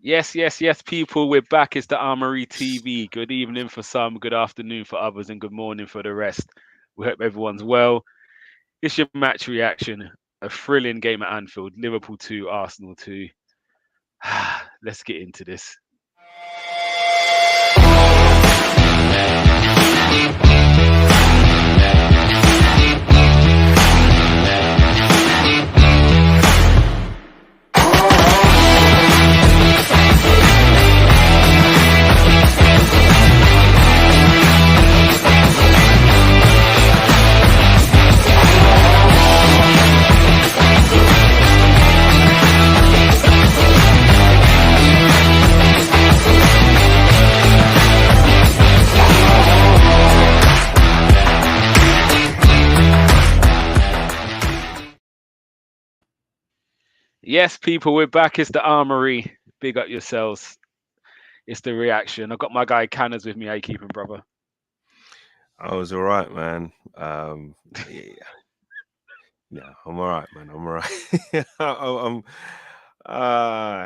Yes, people. We're back. It's the Armoury TV. Good evening for some, good afternoon for others, and good morning for the rest. We hope everyone's well. It's your match reaction. A thrilling game at Anfield. Liverpool 2, Arsenal 2. Let's get into this. Yes, people, we're back. It's the Armoury. Big up yourselves. It's the reaction. I've got my guy Canners with me. How you keeping, brother? I was all right, man. Yeah, I'm all right, man. I'm all right. I'm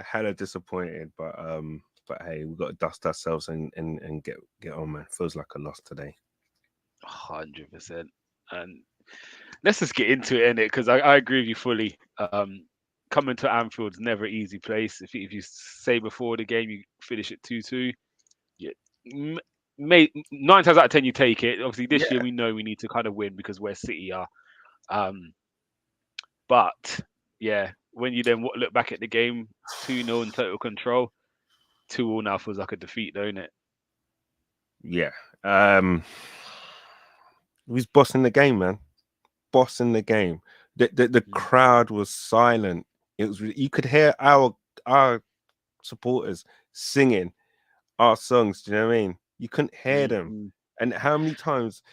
hella disappointed, but hey, we've got to dust ourselves and get on, man. Feels like a loss today. 100%. And let's just get into it, innit? Because I agree with you fully. Coming to Anfield's never an easy place. If you say before the game you finish at 2-2, yeah, 9 times out of 10 you take it. Obviously this year we know we need to kind of win because where City are. But yeah, when you then look back at the game, 2-0 in total control, 2-2 now feels like a defeat, don't it? Yeah. He's bossing the game, man. Bossing the game. The crowd was silent. It was, you could hear our supporters singing our songs. Do you know what I mean? You couldn't hear them. And how many times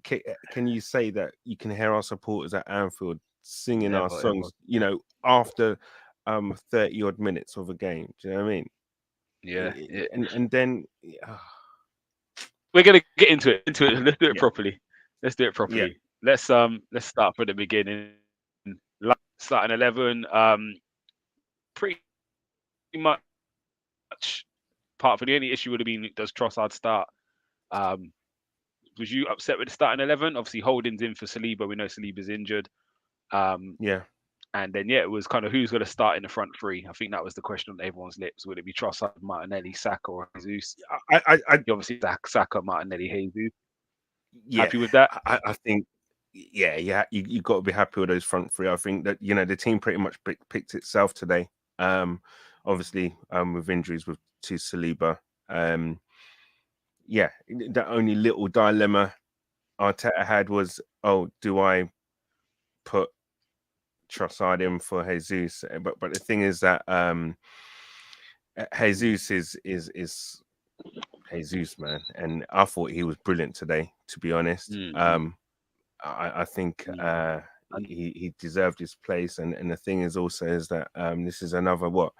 can you say that you can hear our supporters at Anfield singing our songs? You know, after 30 odd minutes of a game. Do you know what I mean? Yeah. And then we're gonna get into it. Let's do it properly. Let's do it properly. Let's start from the beginning. Starting 11. Pretty much. Apart from the only issue would have been, does Trossard start? Was you upset with the starting 11? Obviously, Holding's in for Saliba. We know Saliba's injured. And then it was kind of who's going to start in the front three. I think that was the question on everyone's lips. Would it be Trossard, Martinelli, Saka, or Jesus? Obviously Saka, Martinelli, Jesus. Happy with that? I think. Yeah, you got to be happy with those front three. I think that the team pretty much picked itself today. Obviously, with injuries to Saliba. The only little dilemma Arteta had was, do I put Trossard in for Jesus? But the thing is that Jesus is Jesus, man, and I thought he was brilliant today. To be honest, I think he deserved his place, and the thing is also is that this is another I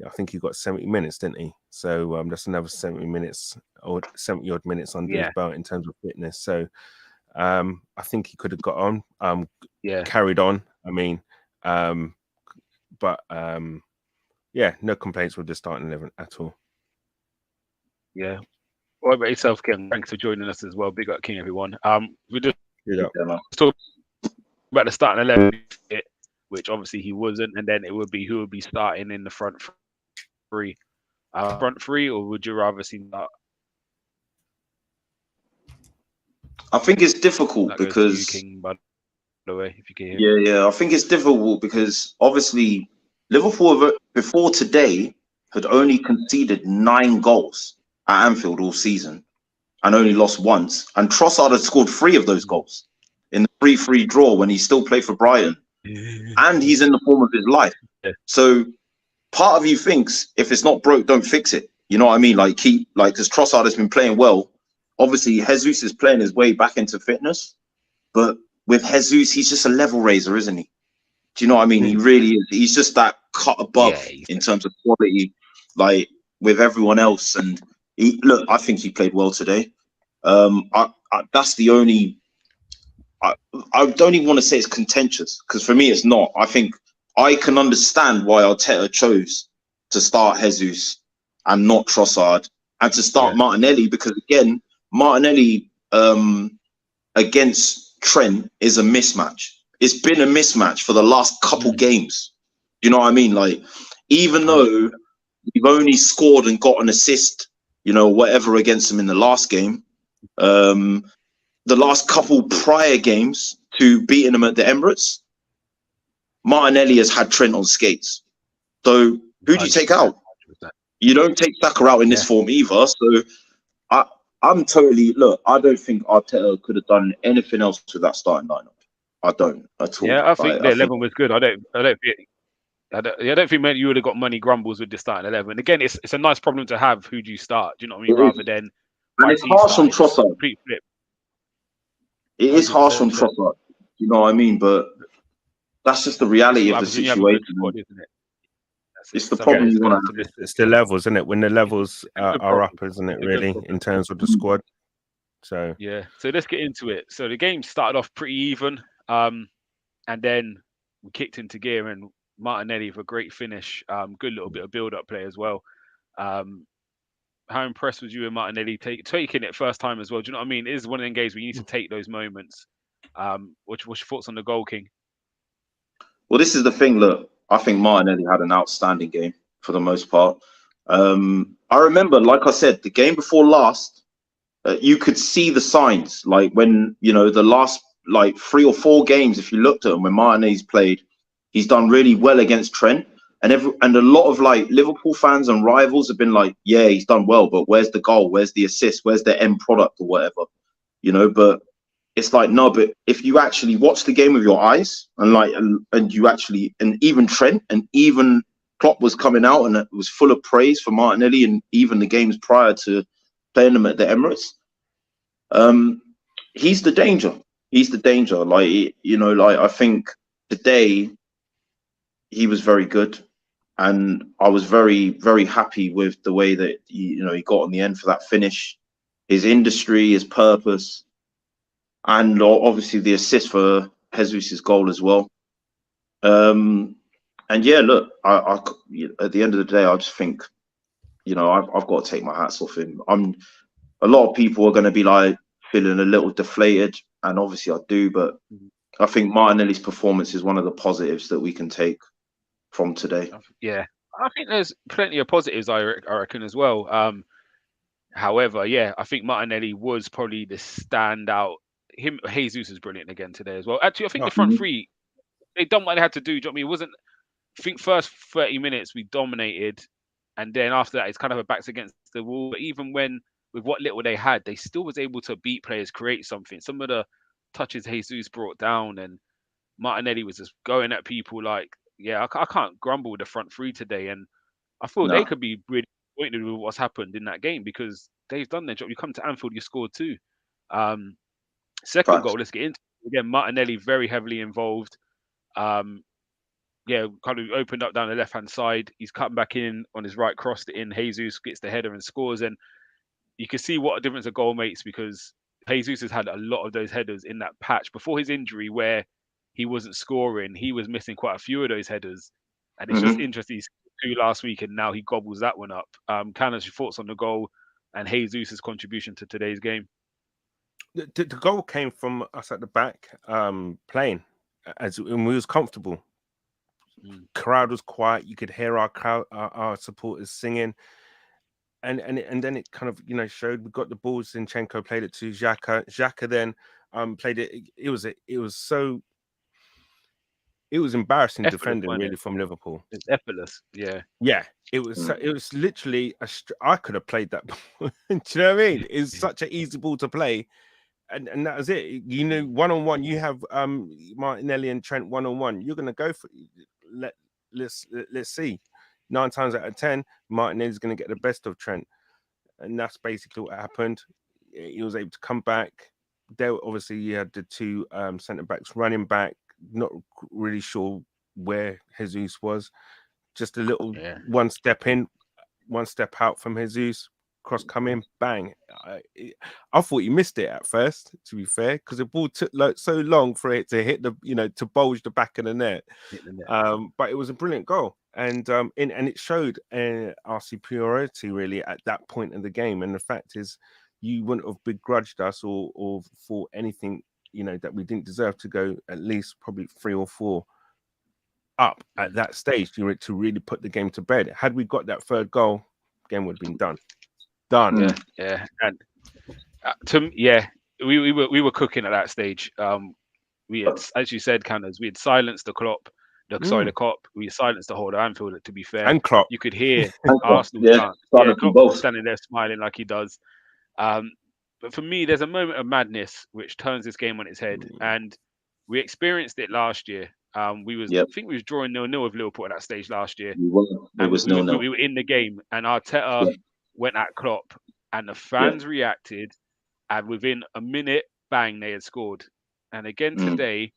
think he got 70 minutes, didn't he? So that's another 70 minutes or 70 odd minutes under his belt in terms of fitness. So I think he could have got on, carried on. I mean, but no complaints with the starting 11 at all. Yeah. What about yourself, King? Thanks for joining us as well. Big up, King, everyone. We just talk about the starting 11, which obviously he wasn't, and then it would be who would be starting in the front three. Front three, or would you rather see that? I think it's difficult because King, by the way, if you can hear. Yeah, I think it's difficult because obviously Liverpool before today had only conceded 9 goals at Anfield all season and only lost once. And Trossard had scored 3 of those goals in the 3-3 draw when he still played for Brighton. And he's in the form of his life. So part of you thinks if it's not broke, don't fix it. You know what I mean? Because Trossard has been playing well. Obviously, Jesus is playing his way back into fitness. But with Jesus, he's just a level raiser, isn't he? Do you know what I mean? He really is. He's just that cut above in terms of quality, like with everyone else. And I think he played well today. That's the only. I don't even want to say it's contentious because for me it's not. I think I can understand why Arteta chose to start Jesus and not Trossard, and to start Martinelli, because again, Martinelli against Trent is a mismatch. It's been a mismatch for the last couple games. You know what I mean? Like, even though we've only scored and got an assist, you know, whatever against them in the last game, the last couple prior games to beating them at the Emirates, Martinelli has had Trent on skates. So who do you take out? You don't take Saka out in this form either. So I'm totally, look, I don't think Arteta could have done anything else with that starting lineup. I don't at all. Yeah, I think the 11 was good. I don't think you would have got money grumbles with the starting 11. Again, it's a nice problem to have. Who do you start? Do you know what I mean? Rather than, and it's harsh on Trossard. Complete flip. It is harsh on Trossard. You know what I mean? But that's just the reality of the situation. It's the problem you want to have. It's the levels, isn't it? When the levels are up, isn't it, really, in terms of the squad? So yeah. So let's get into it. So the game started off pretty even, and then we kicked into gear, and Martinelli for a great finish. Good little bit of build-up play as well. How impressed was you with Martinelli taking it first time as well? Do you know what I mean? It is one of them games where you need to take those moments. What's your thoughts on the goal, King? Well, this is the thing. Look, I think Martinelli had an outstanding game for the most part. I remember, like I said, the game before last, you could see the signs. Like when, you know, the last like 3 or 4 games, if you looked at them, when Martinelli's played, he's done really well against Trent. And a lot of like Liverpool fans and rivals have been like, yeah, he's done well, but where's the goal? Where's the assist? Where's the end product or whatever? You know, but it's like, no, but if you actually watch the game with your eyes and you actually, and even Trent and even Klopp was coming out and it was full of praise for Martinelli, and even the games prior to playing them at the Emirates, he's the danger. He's the danger. Like, you know, like I think today he was very good. And I was very, very happy with the way that he got on the end for that finish, his industry, his purpose, and obviously the assist for Jesus' goal as well. And yeah, look, I at the end of the day, I just think, you know, I've got to take my hats off him. A lot of people are going to be like feeling a little deflated, and obviously I do, but I think Martinelli's performance is one of the positives that we can take from today. Yeah, I think there's plenty of positives, I reckon, as well. However, yeah, I think Martinelli was probably the standout. Jesus is brilliant again today as well. Actually, I think the front three, they done what they had to do. Do you know what I mean? It wasn't, I think first 30 minutes we dominated, and then after that it's kind of a backs against the wall. But even with what little they had, they still was able to beat players, create something. Some of the touches Jesus brought down, and Martinelli was just going at people like, yeah, I can't grumble with the front three today. And I thought they could be really disappointed with what's happened in that game, because they've done their job. You come to Anfield, you scored 2. Second goal, let's get into it. Again, Martinelli very heavily involved. Kind of opened up down the left-hand side. He's cutting back in on his right, crossed it in. Jesus gets the header and scores. And you can see what a difference a goal makes, because Jesus has had a lot of those headers in that patch. Before his injury, where he wasn't scoring, he was missing quite a few of those headers. And it's just interesting. He's 2 last week, and now he gobbles that one up. Canon's your thoughts on the goal and Jesus' contribution to today's game? The goal came from us at the back, playing, and we was comfortable. Crowd was quiet. You could hear our supporters singing. And then it kind of, you know, showed. We got the ball. Zinchenko played it to Xhaka. Xhaka then played it. It was embarrassing defending, really, from Liverpool. It's effortless. Yeah. It was literally I could have played that ball. Do you know what I mean? It's such an easy ball to play, and that was it. You know, 1-on-1. You have Martinelli and Trent 1-on-1. You're gonna go for it. Let's see. 9 times out of 10, Martinelli's going to get the best of Trent. And that's basically what happened. He was able to come back. There, obviously, you had the 2 centre-backs running back. Not really sure where Jesus was. Just a little 1 step in, 1 step out from Jesus. cross come in, bang. I thought he missed it at first, to be fair, because the ball took like so long for it to hit the, to bulge the back of the net. But it was a brilliant goal, and it showed our superiority really at that point in the game. And the fact is, you wouldn't have begrudged us or thought anything, that we didn't deserve to go at least probably 3 or 4 up at that stage to really put the game to bed. Had we got that third goal, game would have been done. Yeah. And we were cooking at that stage. We had, as you said, Canners, we had silenced the Klopp. The Klopp. We silenced the whole of Anfield. To be fair, and Klopp, you could hear Arsenal chant. Yeah, Klopp was standing there smiling like he does. But for me, there's a moment of madness which turns this game on its head, and we experienced it last year. I think we was drawing 0-0 with Liverpool at that stage last year. We were in the game, and Arteta went at Klopp, and the fans reacted, and within a minute, bang, they had scored. And again today,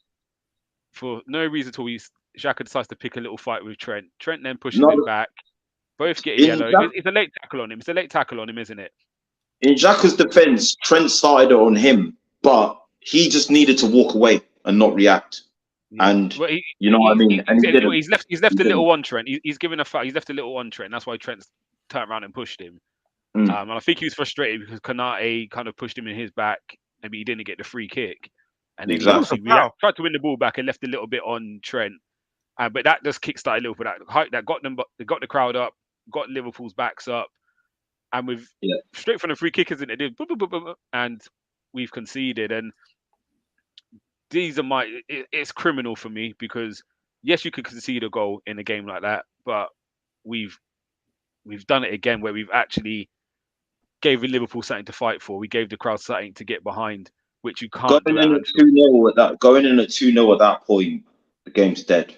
for no reason at all, Xhaka decides to pick a little fight with Trent. Trent then pushes him back. Both get a yellow. It's a late tackle on him. It's a late tackle on him, isn't it? In Xhaka's defense, Trent started it on him, but he just needed to walk away and not react. Yeah. And you know what I mean? He's left a little on Trent. He's given a foul. He's left a little on Trent. That's why Trent's turned around and pushed him. And I think he was frustrated because Konate kind of pushed him in his back. Maybe he didn't get the free kick. And then he tried to win the ball back and left a little bit on Trent. But that just kickstarted Liverpool. That got the crowd up, got Liverpool's backs up. And with straight from the free kick, isn't it? And we've conceded. And these are it's criminal for me because yes, you could concede a goal in a game like that, but we've done it again where we've actually gave Liverpool something to fight for. We gave the crowd something to get behind, which you can't do. Going in at 2-0 at that point, the game's dead.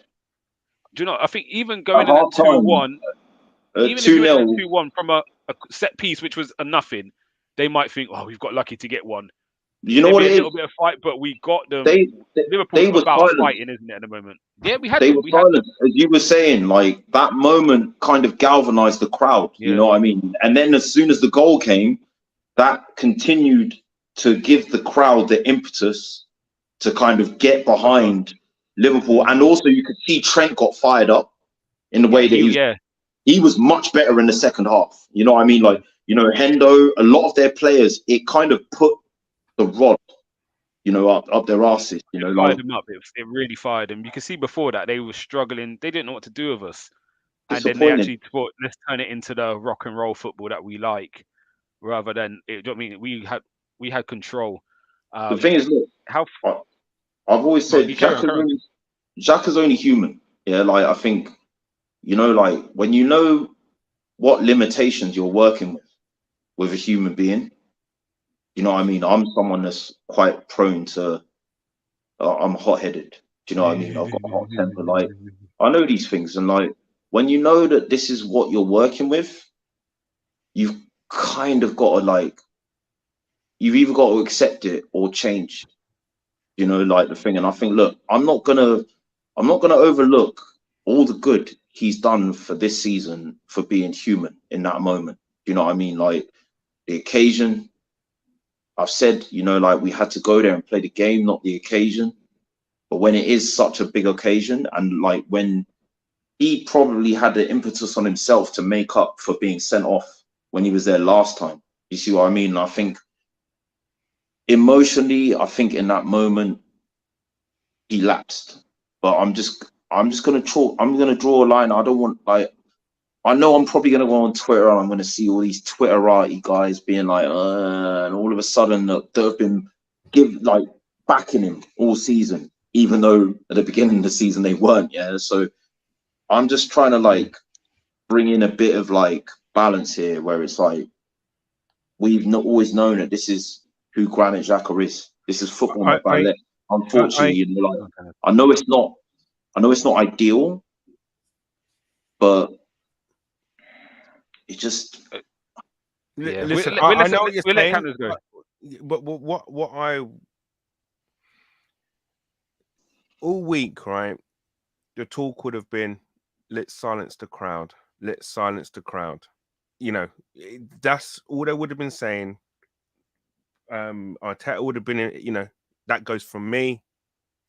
Do you know? I think even going in at 2-1, even if you went in at 2-1 from a set piece, which was a nothing, they might think, "Oh, we've got lucky to get one." You know what it is? A little bit of fight, but we got them. Liverpool's about fighting, isn't it, at the moment? Yeah, we had them. They were silent. As you were saying, like, that moment kind of galvanized the crowd, you know what I mean? And then as soon as the goal came, that continued to give the crowd the impetus to kind of get behind Liverpool. And also you could see Trent got fired up in the way that he was much better in the second half. You know what I mean? Like, Hendo, a lot of their players, it kind of put the rod, up their asses. Fired them up. It really fired them. You can see before that they were struggling. They didn't know what to do with us, and then they actually thought, let's turn it into the rock and roll football that we like, rather than. We had control. The thing is, look, I've always said Xhaka's only human. Yeah, like I think, like when you know what limitations you're working with a human being. You know what I mean? I'm someone that's quite prone to, I'm hot-headed. Do you know what I mean? I've got a hot temper. Like, I know these things. And like, when you know that this is what you're working with, you've kind of got to you've either got to accept it or change, like the thing. And I think, look, I'm not gonna overlook all the good he's done for this season for being human in that moment. You know what I mean? Like the occasion, I've said, like we had to go there and play the game, not the occasion. But when it is such a big occasion, and like when he probably had the impetus on himself to make up for being sent off when he was there last time. You see what I mean? I think emotionally, in that moment he lapsed. But I'm just gonna draw a line. I don't want I know I'm probably going to go on Twitter and I'm going to see all these Twitterati guys being like, and all of a sudden they've been backing him all season, even though at the beginning of the season they weren't. Yeah. So I'm just trying to bring in a bit of balance here where it's like, we've not always known that this is who Granit Xhaka is. This is football. Unfortunately, I know it's not ideal, but it just listen. I know what you're saying, but what I all week, right? The talk would have been, let's silence the crowd. Let's silence the crowd. that's all they would have been saying. Arteta would have been, that goes from me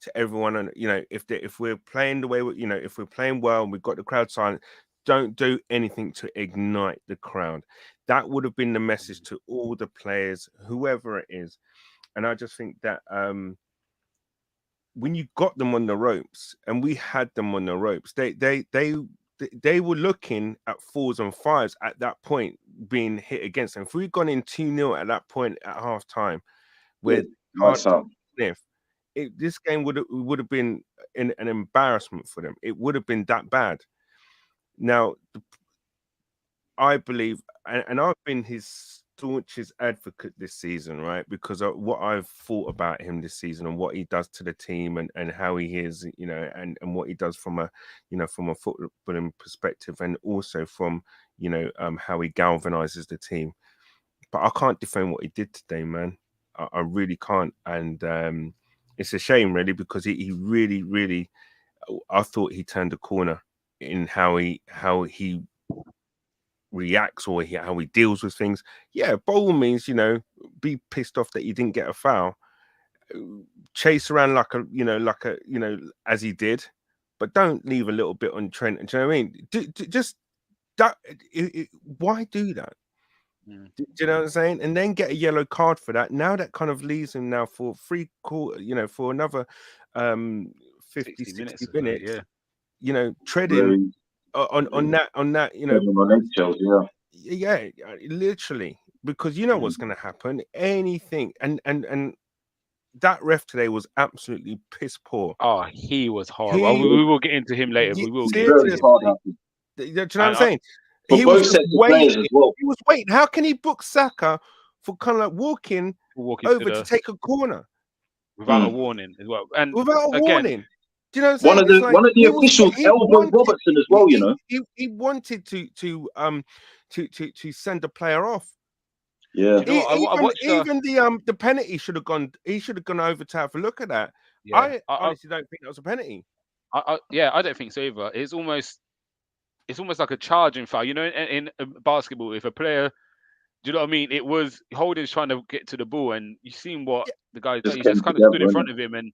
to everyone. And if we're playing the way if we're playing well and we've got the crowd silent, don't do anything to ignite the crowd. That would have been the message to all the players, whoever it is. And I just think that when you got them on the ropes, and we had them on the ropes, they were looking at 4s and 5s at that point being hit against them. If we'd gone in 2-0 at that point at half time, with sniff, this game would have been an embarrassment for them. It would have been that bad. Now, I believe, and I've been his staunchest advocate this season, right? Because of what I've thought about him this season and what he does to the team and how he is, and what he does from a footballing perspective, and also from, how he galvanizes the team. But I can't defend what he did today, man. I really can't. And it's a shame, really, because he really, really, I thought he turned a corner in how he reacts, or how he deals with things. Yeah, by all means, be pissed off that you didn't get a foul, chase around as he did, but don't leave a little bit on Trent. Do you know what I mean? Just that. Why do that? Do you know what I'm saying? And then get a yellow card for that. Now that kind of leaves him now for for another 50, 60 minutes. Yeah. Treading on that, yeah, literally, because what's going to happen. Anything, and that ref today was absolutely piss poor. Oh, he was horrible. We will get into him later. We will get into him. Do you know what I'm saying? He was waiting. Well. He was waiting. How can he book Saka for kind of walking over to take a corner without a warning as well? And without a warning. Do you know what I'm saying? One of the officials elbowed Robertson as well. He wanted to send a player off. Yeah. Even the penalty should have gone. He should have gone over to have a look at that. Yeah. I honestly don't think that was a penalty. I don't think so either. It's almost like a charging foul. In basketball, if a player, do you know what I mean? It was Holding's trying to get to the ball, and you seen what the guy did. He just kind of stood in front of him, and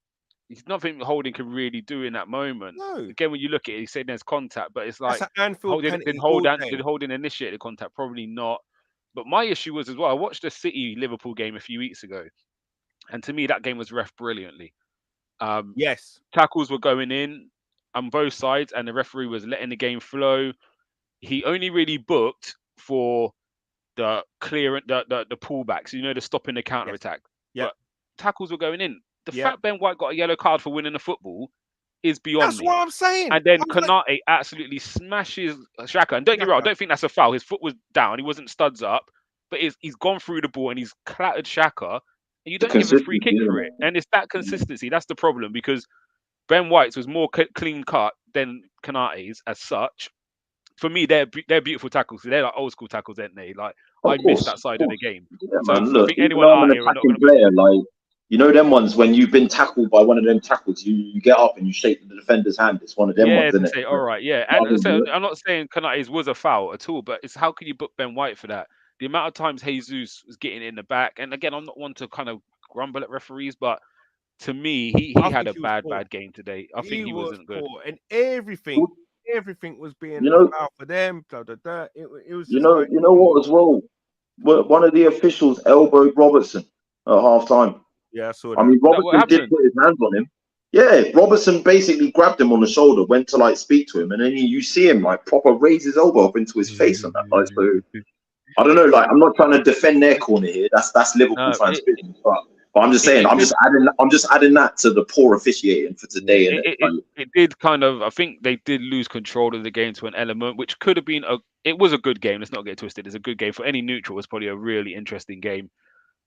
there's nothing Holding can really do in that moment. No. Again, when you look at it, he said there's contact, but it's like Anfield did Holding initiate the contact? Probably not. But my issue was as well, I watched the City Liverpool game a few weeks ago, and to me that game was ref brilliantly. Yes, tackles were going in on both sides, and the referee was letting the game flow. He only really booked for the clearance, the pullbacks, the stopping the counter attack. Yeah, but tackles were going in. The fact Ben White got a yellow card for winning the football is beyond me. That's what I'm saying. And then Konate absolutely smashes Xhaka. And don't get me wrong, I don't think that's a foul. His foot was down. He wasn't studs up. But he's gone through the ball and he's clattered Xhaka. And you don't give a free kick for it. And it's that consistency. That's the problem, because Ben White's was more clean cut than Konate's as such. For me, they're beautiful tackles. They're like old school tackles, aren't they? Like, I miss that side of the game. Yeah, so man, look, I think anyone out here attacking player, like, them ones when you've been tackled by one of them tackles, you get up and you shake the defender's hand. It's one of them ones, isn't it? All right, yeah. And so I'm not saying Konate's was a foul at all, but it's how can you book Ben White for that? The amount of times Jesus was getting in the back, and again, I'm not one to kind of grumble at referees, but to me, he had a bad game today. I think he wasn't good. And everything was being a foul for them. Blah, blah, blah. It was. You know what as well? One of the officials elbowed Robertson at half time. Yeah, I saw that. I mean, Robertson did put his hands on him. Yeah, Robertson basically grabbed him on the shoulder, went to like speak to him, and then you see him like proper raise his elbow up into his face on that. Like, so I don't know. Like, I'm not trying to defend their corner here. That's Liverpool fans' business, but I'm just saying. I'm just adding that to the poor officiating for today. It did kind of. I think they did lose control of the game to an element, which could have been It was a good game. Let's not get twisted. It's a good game for any neutral. It's probably a really interesting game.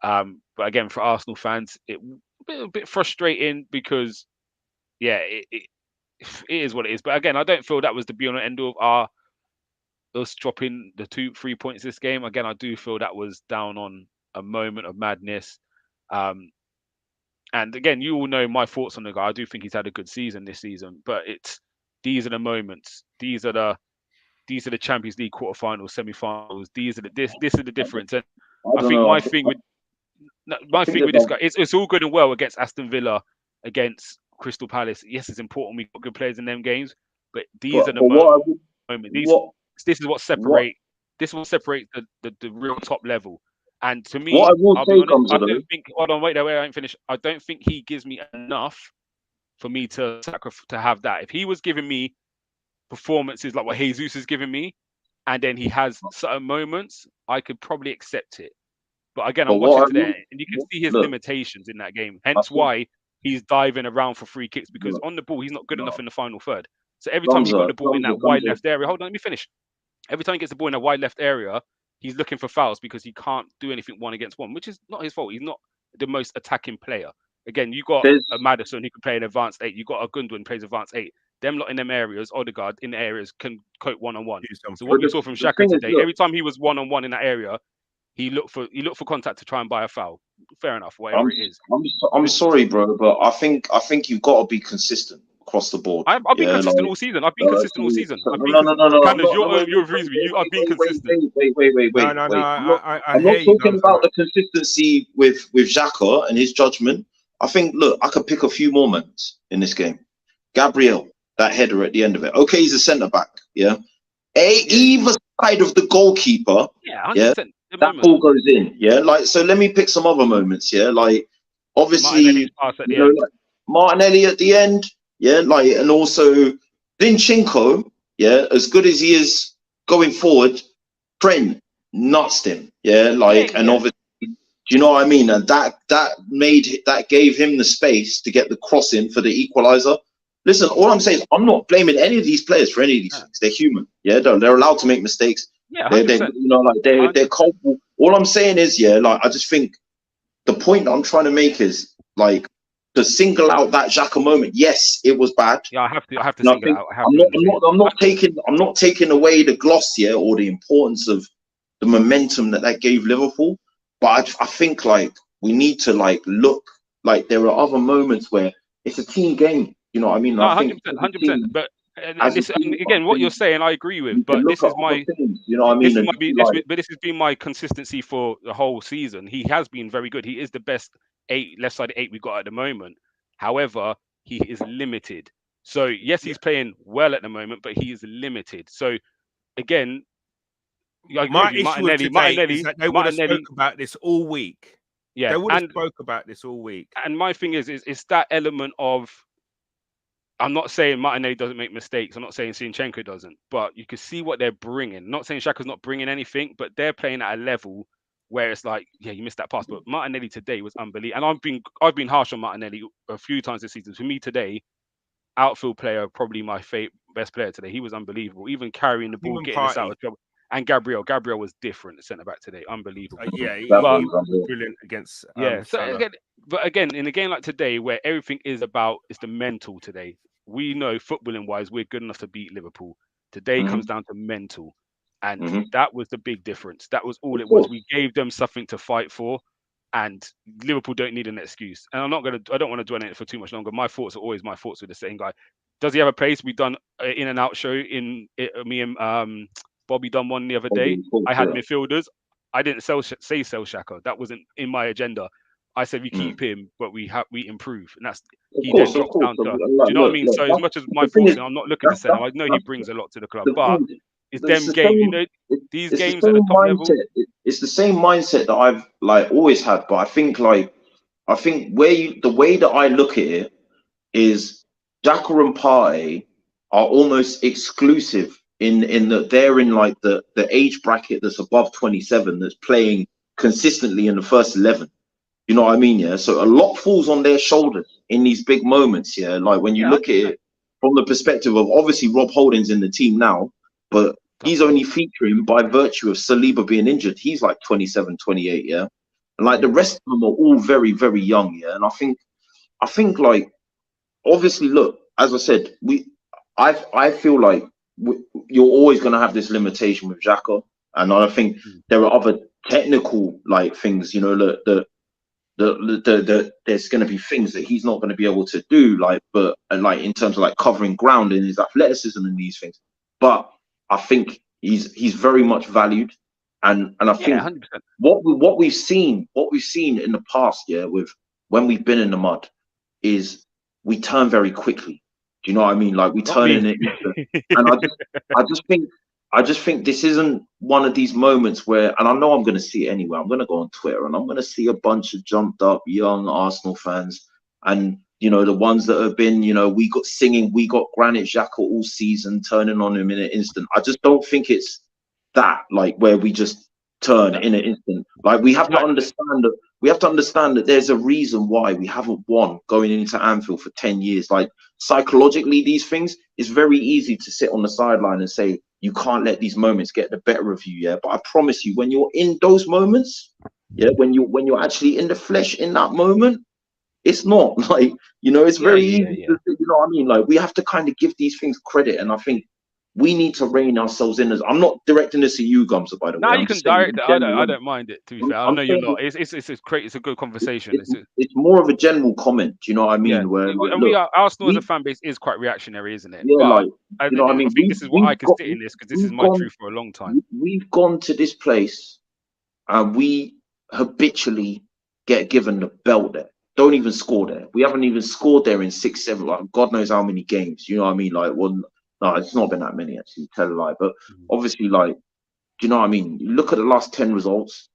But again, for Arsenal fans, it a bit frustrating because, it is what it is. But again, I don't feel that was the be all and end all of us dropping the 2-3 points this game. Again, I do feel that was down on a moment of madness. And again, you all know my thoughts on the guy. I do think he's had a good season this season, but these are the moments. These are the these are the Champions League quarterfinals, semi-finals. These are this is the difference. And I I don't think know. my thing with this guy, it's all good and well against Aston Villa, against Crystal Palace. Yes, it's important we got good players in them games, but these are the moments. This is what separates the real top level. And to me, what I will I'll say, be honest, Gumsa, I don't think. Hold on, wait, I ain't finished. I don't think he gives me enough for me to have that. If he was giving me performances like what Jesus is giving me, and then he has certain moments, I could probably accept it. But again, I'm watching today, and you can see his limitations in that game. Hence why he's diving around for free kicks, because on the ball, he's not good enough in the final third. So every time he got the ball in that wide left area, hold on, let me finish. Every time he gets the ball in a wide left area, he's looking for fouls because he can't do anything 1-against-1, which is not his fault. He's not the most attacking player. Again, you got a Maddison who can play an advanced 8. You got a Gundogan plays advanced 8. Them lot in them areas, Odegaard in the areas can cope 1-on-1. So what we saw from Xhaka today, every time he was 1-on-1 in that area, he looked for contact to try and buy a foul. Fair enough, whatever it is. I'm sorry, bro, but I think you've got to be consistent across the board. I've been consistent all season. I've been consistent all season. No. Candace, you agree with me. I've been consistent. Wait. I'm not talking about the consistency with Xhaka and his judgment. I think, look, I could pick a few more moments in this game. Gabriel, that header at the end of it. Okay, he's a centre back. Yeah. Either side of the goalkeeper. Yeah, 100%. That ball goes in. Yeah. Like, so let me pick some other moments. Yeah. Like, obviously, Martinelli at the end. Yeah. Like, and also Zinchenko. Yeah. As good as he is going forward, Trent nutsed him. Yeah. Like, and obviously, do you know what I mean? And that gave him the space to get the cross in for the equaliser. Listen, all I'm saying is I'm not blaming any of these players for any of these things. They're human. Yeah, they're allowed to make mistakes. Yeah, they're culpable. All I'm saying is, I just think the point that I'm trying to make is like to single out that Xhaka moment. Yes, it was bad. Yeah, I have to single it out. I'm not taking away the gloss or the importance of the momentum that gave Liverpool. But I think we need to look there are other moments where it's a team game. You know what I mean? No, 100%. But again, what you're saying, I agree with. But this is my, you know what I mean? This has been my consistency for the whole season. He has been very good. He is the best left side 8 we've got at the moment. However, he is limited. So yes, he's playing well at the moment, but he is limited. So again, my issue with today is that they would have spoke about this all week. Yeah, they would have spoke about this all week. And my thing is that element of, I'm not saying Martinelli doesn't make mistakes. I'm not saying Zinchenko doesn't, but you can see what they're bringing. I'm not saying Xhaka's not bringing anything, but they're playing at a level where it's like, yeah, you missed that pass. But Martinelli today was unbelievable, and I've been harsh on Martinelli a few times this season. For me today, outfield player, probably my best player today. He was unbelievable, even carrying the ball, getting us out of trouble. And Gabriel was different at centre back today, unbelievable. He was brilliant against. But again, in a game like today, where everything is about, it's the mental today. We know footballing wise, we're good enough to beat Liverpool. Today comes down to mental, and that was the big difference. That was all it was. We gave them something to fight for, and Liverpool don't need an excuse. And I don't want to dwell on it for too much longer. My thoughts are always my thoughts with the same guy. Does he have a place? We've done an in and out show in me and Bobby done one the other day. I had midfielders. I didn't sell Xhaka. That wasn't in my agenda. I said we keep him, but we improve, and that's he then drops down to. Do you know what I mean? So as much as my thoughts, I'm not looking to sell him. I know he brings a lot to the club, but it's them games. You know, these games at the top level. It's the same mindset that I've always had, but I think the way that I look at it is Xhaka and Partey are almost exclusive. In that they're in the age bracket that's above 27, that's playing consistently in the first 11. You know what I mean? Yeah. So a lot falls on their shoulders in these big moments. Yeah. Like when you look at it from the perspective of, obviously Rob Holding's in the team now, but he's only featuring by virtue of Saliba being injured. He's 27, 28. Yeah. And the rest of them are all very, very young. Yeah. And I think obviously, look, as I said, I feel like you're always going to have this limitation with Xhaka, and I think there are other technical things, there's going to be things that he's not going to be able to do, but in terms of covering ground and his athleticism and these things. But I think he's very much valued, and I think 100%. what we've seen in the past, with when we've been in the mud, is we turn very quickly. Do you know what I mean? Like we Not turn me. in it, and I just think this isn't one of these moments where, and I know I'm going to see it anyway. I'm going to go on Twitter and I'm going to see a bunch of jumped up young Arsenal fans, and the ones that have been, we got Granit Xhaka all season, turning on him in an instant. I just don't think it's that, like, where we just turn in an instant. Like we have to understand that there's a reason why we haven't won going into Anfield for 10 years. Like psychologically, these things, it's very easy to sit on the sideline and say you can't let these moments get the better of you. Yeah, but I promise you, when you're in those moments, when you're actually in the flesh in that moment, it's not like, it's very easy to, you know what I mean? Like we have to kind of give these things credit, and I think we need to rein ourselves in. As I'm not directing this to you, Gumsa, by the way. No, you can direct it. I General, don't mind it. To be fair, I know you're not. It's great. It's a good conversation. It's more of a general comment. Do you know what I mean? Yeah, Where and we are Arsenal as a fan base is quite reactionary, isn't it? Yeah, but like I know what I mean. think this is what I can sit in this, because this is my truth for a long time. We've gone to this place and we habitually get given the belt there. Don't even score there. We haven't even scored there in 6, 7, like God knows how many games. You know what I mean? Like, well, no, it's not been that many actually. Tell a lie, but obviously, like, do you know what I mean? You look at the last 10 results.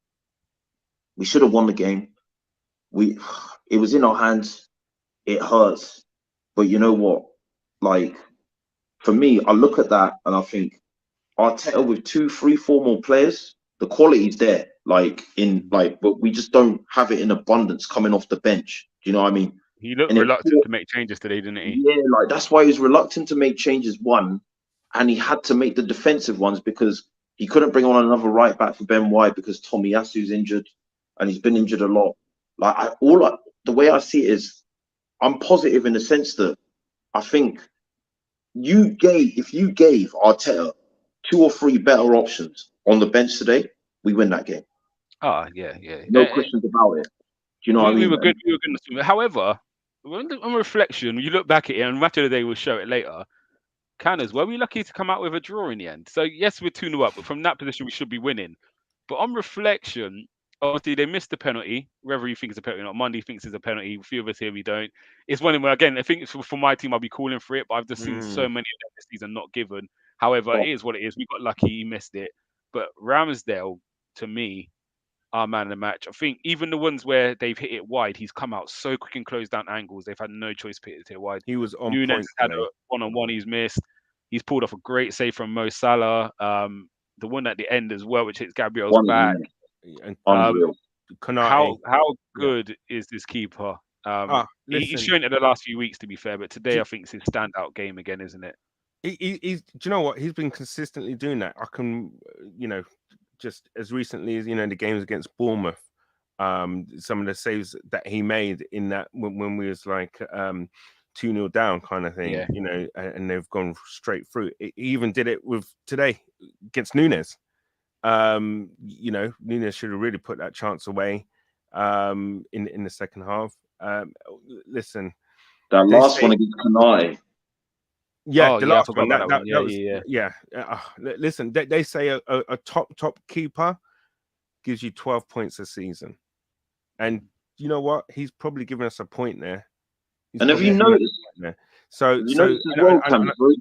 We should have won the game. It was in our hands. It hurts, but you know what? Like, for me, I look at that and I think Arteta with 2, 3, 4 more players, the quality's there. But we just don't have it in abundance coming off the bench. Do you know what I mean? He looked reluctant to make changes today, didn't he? Yeah, like that's why he was reluctant to make changes. One, and he had to make the defensive ones because he couldn't bring on another right back for Ben White because Tomiyasu's injured, and he's been injured a lot. The way I see it is, I'm positive in the sense that I think if you gave Arteta 2 or 3 better options on the bench today, we win that game. Oh, yeah. No questions about it. Do you know what I mean? We were good. However, on reflection, when you look back at it, and Match of the Day will show it later, Canners, were we lucky to come out with a draw in the end? So, yes, we're 2-0 up, but from that position, we should be winning. But on reflection, obviously, they missed the penalty. Whether you think it's a penalty or not, Monday thinks it's a penalty. A few of us here, we don't. It's one where, again, I think for my team, I'll be calling for it, but I've just seen so many of them this season not given. However, it is what it is. We got lucky. He missed it. But Ramsdale, to me, our man of the match. I think even the ones where they've hit it wide, he's come out so quick and closed down angles. They've had no choice to hit it wide. He was on Nunes point. Had a one-on-one he's missed. He's pulled off a great save from Mo Salah. The one at the end as well, which hits Gabriel's back. Unreal. How good is this keeper? He's shown it the last few weeks, to be fair, but today I think it's his standout game again, isn't it? He's, do you know what? He's been consistently doing that. I can, just as recently as the games against Bournemouth, some of the saves that he made in that when we was like 2-0 down kind of thing, and they've gone straight through. He even did it with today against Nunes. Nunes should have really put that chance away in the second half. Listen, that last one against Kanai. Yeah, the last one. That was. Listen, they say a top keeper gives you 12 points a season, and you know what? He's probably given us a point there. And have you noticed? Very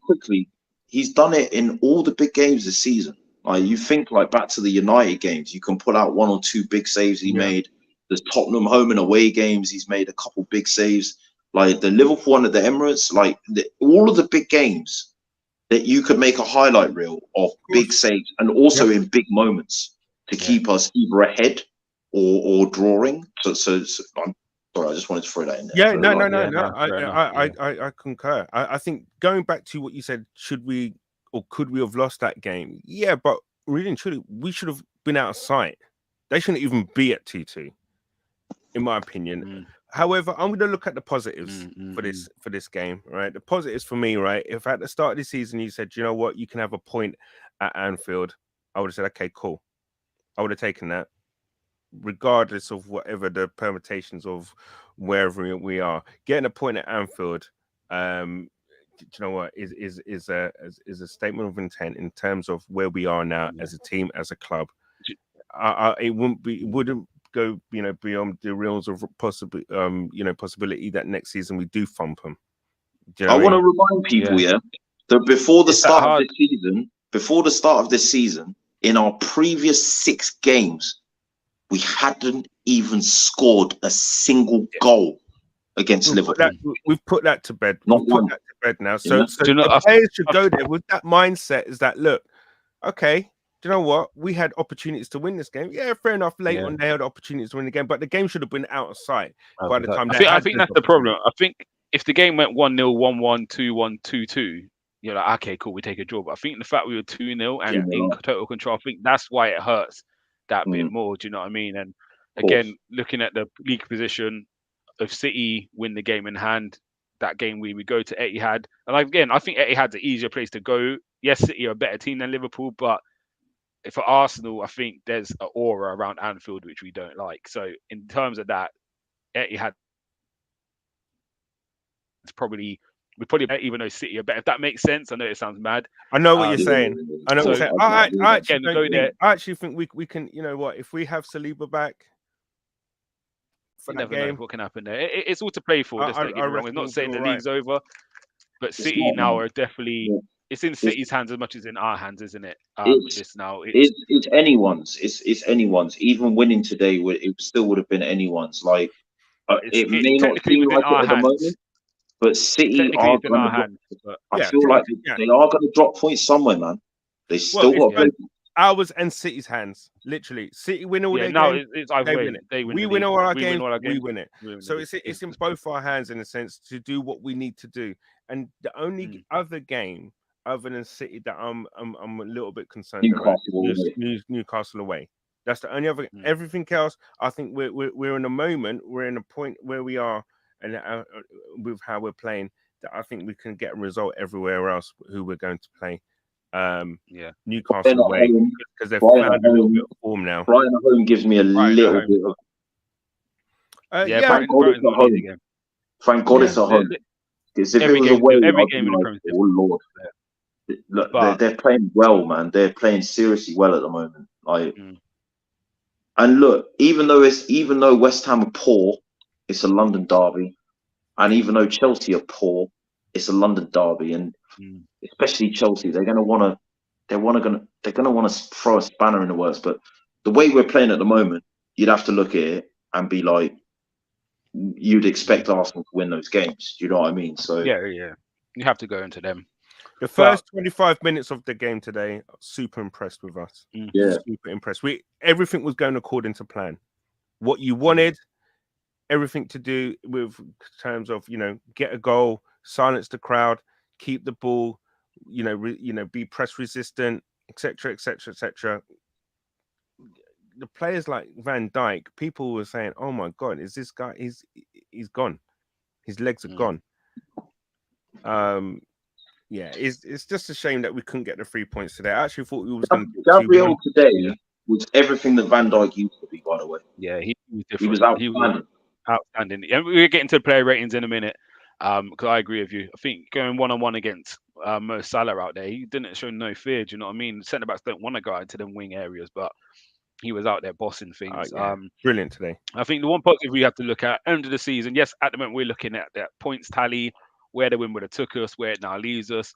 quickly, he's done it in all the big games this season. Like you think, like back to the United games, you can pull out 1 or 2 big saves he made. The Tottenham home and away games, he's made a couple big saves. Like the Liverpool one at the Emirates, all of the big games that you could make a highlight reel of big saves, and also in big moments to keep us either ahead or drawing. So I'm sorry, I just wanted to throw that in there. I concur. I think going back to what you said, should we or could we have lost that game? Yeah, but really and truly, we should have been out of sight. They shouldn't even be at 2-2, in my opinion. However, I'm going to look at the positives for this game, right? The positives for me, right? If at the start of the season you said, you know what, you can have a point at Anfield, I would have said, okay, cool. I would have taken that, regardless of whatever the permutations of wherever we are. Getting a point at Anfield do you know what, is a statement of intent in terms of where we are now as a team, as a club. It wouldn't go, beyond the realms of possibility that next season we do thump them. Do you know I want to remind people, that before the start of this season, in our previous 6 games, we hadn't even scored a single goal against Liverpool. We've put that to bed. Not We've put that to bed now. So the players should go there with that mindset. Is that, look, okay, do you know what? We had opportunities to win this game. Yeah, fair enough. Late on, they had opportunities to win the game, but the game should have been out of sight by the time. I think that's the problem. I think if the game went 1-0, 1-1, 2-1, 2-2, you're like, okay, cool, we take a draw. But I think the fact we were 2-0 and in total control, I think that's why it hurts that bit more. Do you know what I mean? And again, looking at the league position of City, win the game in hand. That game we go to Etihad, and again, I think Etihad's an easier place to go. Yes, City are a better team than Liverpool, but for Arsenal, I think there's an aura around Anfield which we don't like. So in terms of that, Etihad we probably better, even though City are better. If that makes sense, I know it sounds mad. I know what you're saying. I know what you're saying. I actually think we can. You know what? If we have Saliba back for that game, know what can happen there. It's all to play for. Let's not get it wrong. We're not saying the league's over, but City now are definitely. It's in City's hands as much as in our hands, isn't it? It's anyone's. It's anyone's. Even winning today, it still would have been anyone's. Like it may not seem like it at the moment, but City are in our hands. I feel like they are going to drop points somewhere, man. They still got ours and City's hands. Literally, City win all their games. They win it. We win all our games. We win it. So it's in both our hands in a sense to do what we need to do. And the only other game other than City that I'm a little bit concerned about Newcastle away. That's the only other. Everything else, I think we're in a moment. We're in a point where we are, and with how we're playing, that I think we can get a result everywhere else who we're going to play. Newcastle away because they've found a little bit of form now. Brighton at home gives me a little bit of. Thank God it's at home. Thank God it's at home. Because if it was away, every game in the Premier League. Oh Lord. Look, they're playing well, man. They're playing seriously well at the moment. And look, even though West Ham are poor, it's a London derby, and even though Chelsea are poor, it's a London derby, and especially Chelsea, they're gonna want to throw a spanner in the works. But the way we're playing at the moment, you'd have to look at it and be like, you'd expect Arsenal to win those games. Do you know what I mean? So yeah, you have to go into them. The first 25 minutes of the game today, super impressed with us. Super impressed. Everything was going according to plan. What you wanted, everything to do with terms of, get a goal, silence the crowd, keep the ball, be press resistant, etc., etc., etc. The players like Van Dijk, people were saying, "Oh my God, is this guy? He's gone. His legs are gone." Yeah, it's just a shame that we couldn't get the 3 points today. I actually thought we was going to. Gabriel today was everything that Van Dijk used to be. By the way, he was different. He was outstanding. Outstanding. And we're getting to player ratings in a minute. Because I agree with you. I think going 1-on-1 against Mo Salah out there, he didn't show no fear. Do you know what I mean? Centre backs don't want to go into them wing areas, but he was out there bossing things. Brilliant today. I think the one positive we have to look at end of the season. Yes, at the moment we're looking at that points tally, where the win would have took us, where it now leaves us.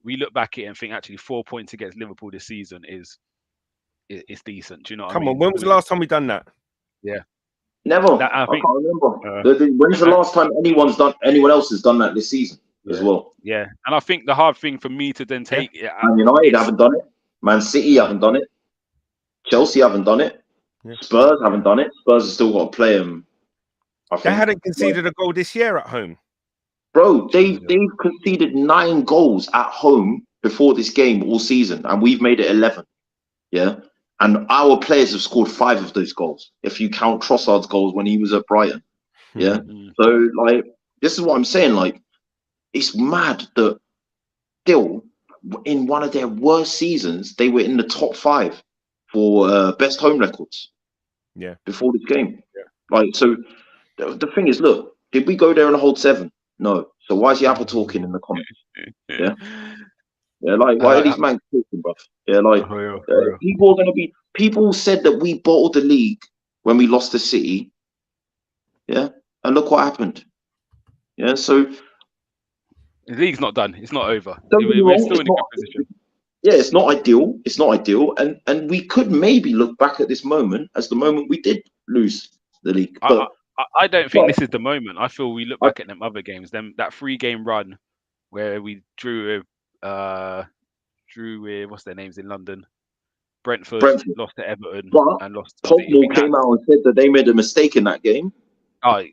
We look back at it and think actually 4 points against Liverpool this season is decent. Do you know what I mean? Come on, when was the last time we done that? Yeah. Never. I can't remember. When's the last time anyone else has done that this season as well? Yeah, and I think the hard thing for me to then take Man United haven't done it. Man City haven't done it. Chelsea haven't done it. Spurs haven't done it. Spurs have still got to play them. They hadn't conceded a goal this year at home. Bro, they've conceded 9 goals at home before this game all season, and we've made it 11. Yeah. And our players have scored 5 of those goals, if you count Trossard's goals when he was at Brighton. Yeah. So, this is what I'm saying. It's mad that still, in one of their worst seasons, they were in the top 5 for best home records. Yeah. Before this game. Yeah. So, the thing is, look, did we go there and hold 7? No. So why is Yappa talking in the comments? Yeah. Yeah, like why are these man talking, bruv? Yeah, like people are gonna be. People said that we bottled the league when we lost to City. Yeah, and look what happened. Yeah, so the league's not done. It's not over. don't get me We're wrong, still in a it's good not. position. Yeah, it's not ideal. It's not ideal, and we could maybe look back at this moment as the moment we did lose the league. But I don't think this is the moment. I feel we look back at them other games, that 3-game run where we drew with what's their names in London, Brentford. Lost to Everton, and lost to City. Pogba came out and said that they made a mistake in that game. Oh,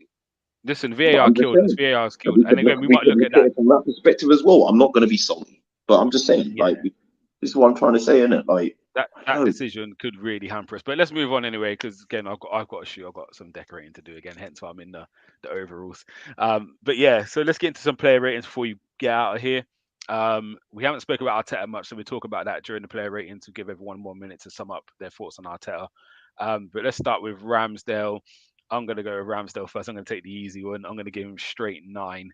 listen, VAR killed us. VAR's killed. And again, we might look at that from that perspective as well. I'm not going to be salty, but I'm just saying, like, this is what I'm trying to say, isn't it? Like that decision could really hamper us. But let's move on anyway, because again, I've got a shoot. I've got some decorating to do again. Hence why I'm in the overalls. But yeah, so let's get into some player ratings before you get out of here. We haven't spoken about Arteta much, so we'll talk about that during the player rating to give everyone 1 minute to sum up their thoughts on Arteta. But let's start with Ramsdale. I'm going to go with Ramsdale first. I'm going to take the easy one. I'm going to give him straight 9.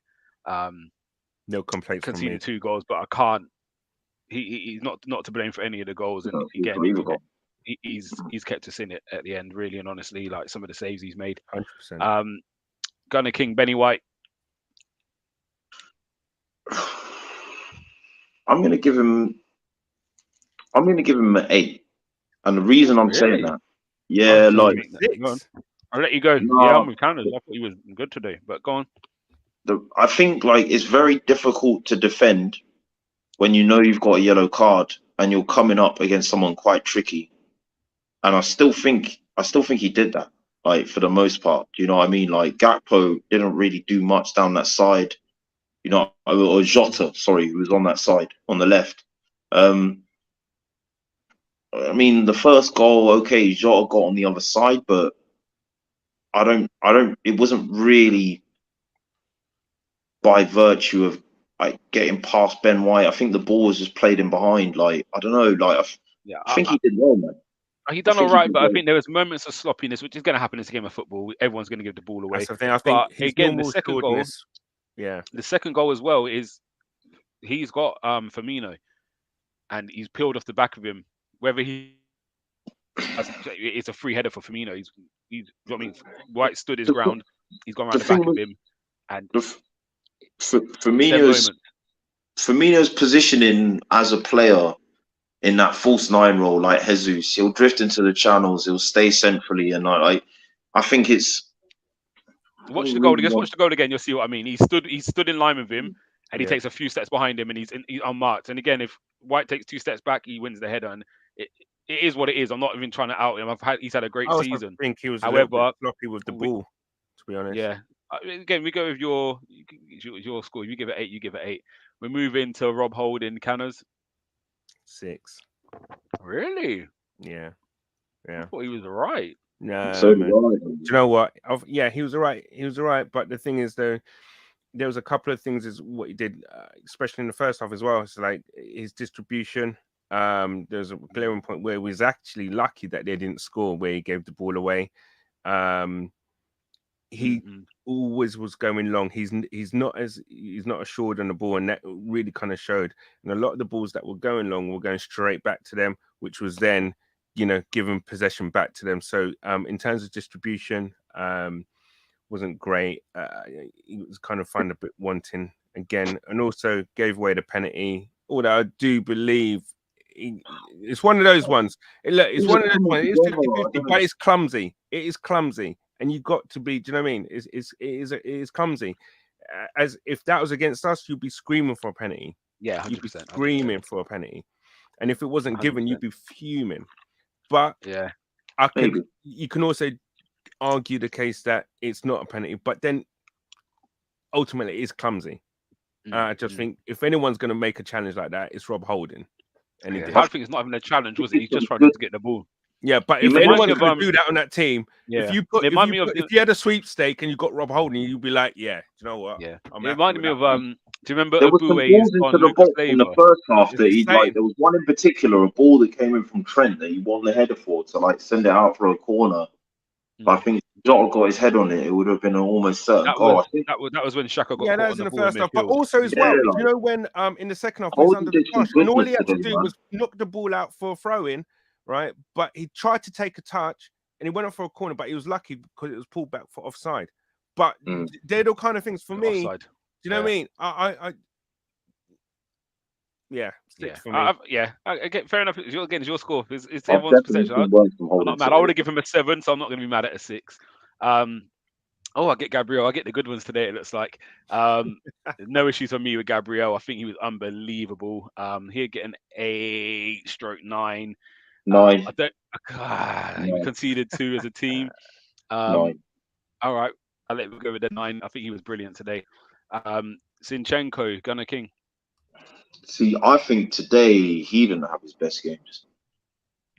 No complaints. Conceded 2 goals, but I can't. He's not to blame for any of the goals. And again, he's kept us in it at the end, really and honestly. Like some of the saves he's made. 100%. Gunner King, Benny White. I'm going to give him an 8, and the reason I'm saying that, I'll let you go. No. Yeah, I'm with Canada. I thought he was good today, but go on. I think like it's very difficult to defend when you know you've got a yellow card and you're coming up against someone quite tricky. And I still think he did that, like for the most part. Do you know what I mean? Like Gakpo didn't really do much down that side. You know, or Jota, sorry, who was on that side on the left. I mean, the first goal, okay, Jota got on the other side, but it wasn't really by virtue of like getting past Ben White. I think the ball was just played in behind. Like, I don't know. Like, I think he did well, man. He done all right, but I think there was moments of sloppiness, which is going to happen in this game of football. Everyone's going to give the ball away. That's the thing. I think again, the second goal, the second goal as well is he's got Firmino, and he's peeled off the back of him. Whether it's a free header for Firmino. White stood his ground. He's gone around the back of him, and Firmino's positioning as a player in that false 9 role, like Jesus, he'll drift into the channels. He'll stay centrally, and I think it's. Watch the goal again. You'll see what I mean. He stood in line with him, and he takes a few steps behind him, and he's unmarked. And again, if White takes 2 steps back, he wins the header, and it is what it is. I'm not even trying to out him. He's had a great season. I think he was a little bit sloppy with the ball, to be honest. Yeah. Again, we go with your score. You give it 8. You give it 8. We're moving to Rob Holding, Canners. 6. Really? Yeah. I thought he was right. No, so do you know what? He was all right. He was all right. But the thing is, though, there was a couple of things is what he did, especially in the first half as well. It's like his distribution. There's a glaring point where he was actually lucky that they didn't score, where he gave the ball away. He always was going long. He's not assured on the ball, and that really kind of showed. And a lot of the balls that were going long were going straight back to them, which was then, giving possession back to them. So in terms of distribution, wasn't great. He was kind of finding a bit wanting again, and also gave away the penalty. Although I do believe it's one of those ones. It's one of those ones. It's 50-50, but it's clumsy. It is clumsy. And you got to be, do you know what I mean? It is clumsy. As if that was against us, you'd be screaming for a penalty. Yeah, 100%. You'd be screaming for a penalty. And if it wasn't given, you'd be fuming. But yeah, you can also argue the case that it's not a penalty, but then ultimately it is clumsy. I just think if anyone's going to make a challenge like that, it's Rob Holding. And I think it's not even a challenge, was it? He's just trying to get the ball. Yeah, but if anyone's going to do that on that team, if you had a sweepstake and you got Rob Holding, you'd be like, yeah, do you know what? Yeah, it reminded me of do you remember there was some balls into the box in the first half that he like. There was one in particular, a ball that came in from Trent that he won the header for to like send it out for a corner. But I think if Jota got his head on it, it would have been an almost certain goal. I think that was when Xhaka got yeah, caught that on was the in the ball in first half. But midfield. also as well, you know when in the second half he was under the cosh, and all he had to do was knock the ball out for a throw in, right? But he tried to take a touch and he went up for a corner, but he was lucky because it was pulled back for offside. But they're the kind of things for me. Offside. Do you know what I mean? I yeah, six for me. I get fair enough. It's your score. It's I've everyone's definitely perception. been working from I'm holding not mad. I would have given him a 7, so I'm not going to be mad at a 6. I get Gabriel. I get the good ones today. It looks like no issues for me with Gabriel. I think he was unbelievable. He'd get an 8/9. 9. We conceded 2 as a team. 9. All right, I'll let him go with the 9. I think he was brilliant today. Zinchenko, Gunnar King. See, I think today he didn't have his best games.